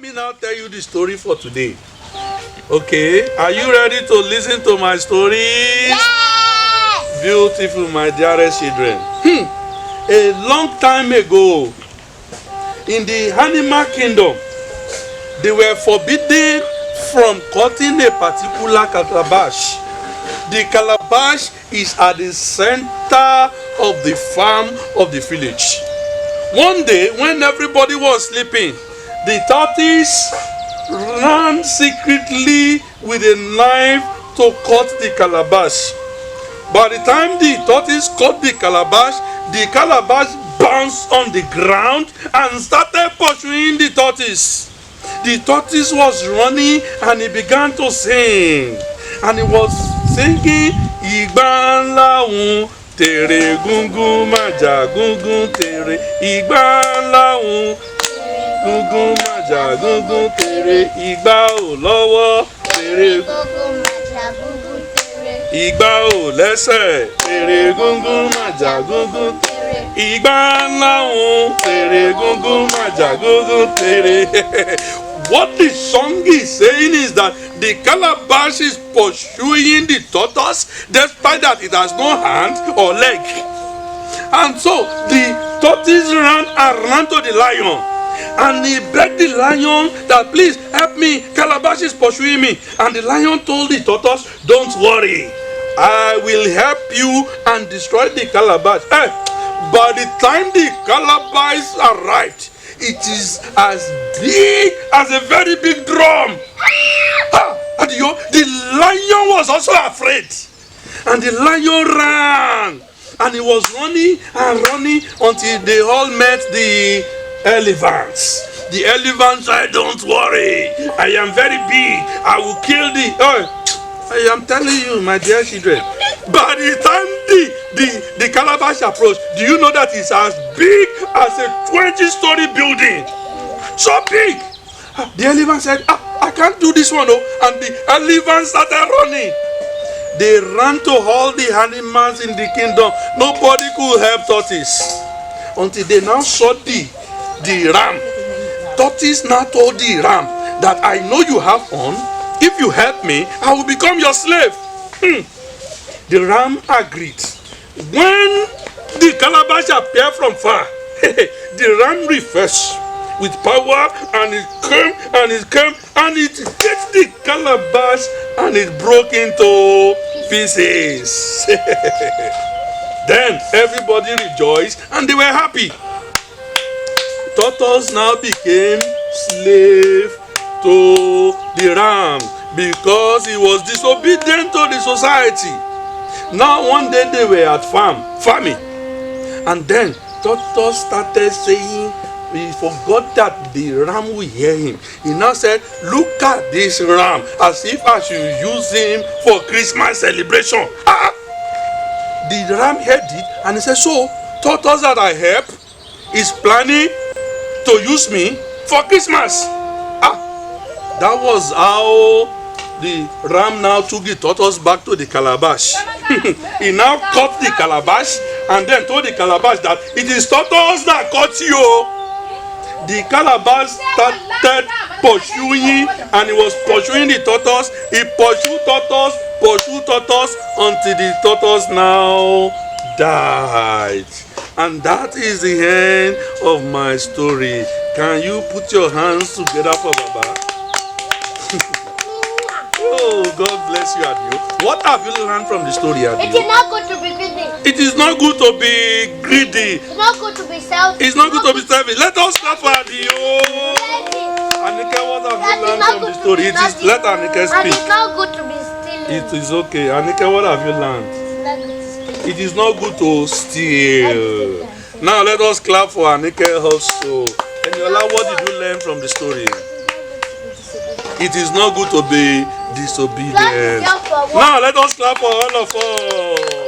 me now tell you the story for today. Okay, are you ready to listen to my story? Yes! Beautiful, my dearest children. A long time ago, in the animal kingdom, they were forbidden from cutting a particular calabash. The calabash is at the center of the farm of the village. One day, when everybody was sleeping, the tortoise ran secretly with a knife to cut the calabash. By the time the tortoise cut the calabash bounced on the ground and started pursuing the tortoise. The tortoise was running and he began to sing. And he was singing, Igba ńlá un, tere gungun maja gungun tere. Igba ńlá un, gungun maja gungun tere. Igba ò lọ́wọ́ tere. Igba ò lẹ́sẹ̀ tere gungun maja gungun tere. Igba ńlá un, tere gungun maja gungun tere. What the song is saying is that the calabash is pursuing the tortoise despite that it has no hand or leg. And so the tortoise ran to the lion and he begged the lion that please help me, calabash is pursuing me. And the lion told the tortoise, don't worry, I will help you and destroy the calabash. By the time the calabash arrived, it is as big as a very big drum. And the lion was also afraid. And the lion ran. And he was running and running until they all met the elephants. The elephant said, don't worry, I am very big. I will kill I am telling you, my dear children, by the time the calabash approached, do you know that it's as big as a 20-story building? So big! The elephant said, I can't do this one. And the elephant started running. They ran to all the animals in the kingdom. Nobody could help tortoise. Until they now saw the ram. Tortoise now told the ram that I know you have on. If you help me, I will become your slave. The ram agreed. When the calabash appeared from far, the ram refreshed with power, and it came and it hit the calabash and it broke into pieces. Then everybody rejoiced and they were happy. Tortoise now became slave to the ram because he was disobedient to the society. Now one day they were at farming, and then Tortoise started saying, he forgot that the ram will hear him. He now said, look at this ram, as if I should use him for Christmas celebration. The ram heard it and he said, so Tortoise that I help is planning to use me for Christmas. That was how the ram now took the tortoise back to the calabash. He now cut the calabash and then told the calabash that it is tortoise that caught you. The calabash started pursuing and he was pursuing the tortoise. He pursued tortoise until the tortoise now died. And that is the end of my story. Can you put your hands together for Baba? Oh, God bless you, Adio. What have you learned from the story, Adio? It is not good to be greedy. It is not good to be greedy. It's not good to be selfish. It's not good to be selfish. Let us clap for Adio. Anike, what have you learned from the story? Let Anike speak. And it's not good to be stealing. It is okay. Anike, what have you learned? It is not good to steal. Now let us clap for Anike also. Eniola, what did you learn from the story? It is not good to be disobedient. Now let us clap for all of us.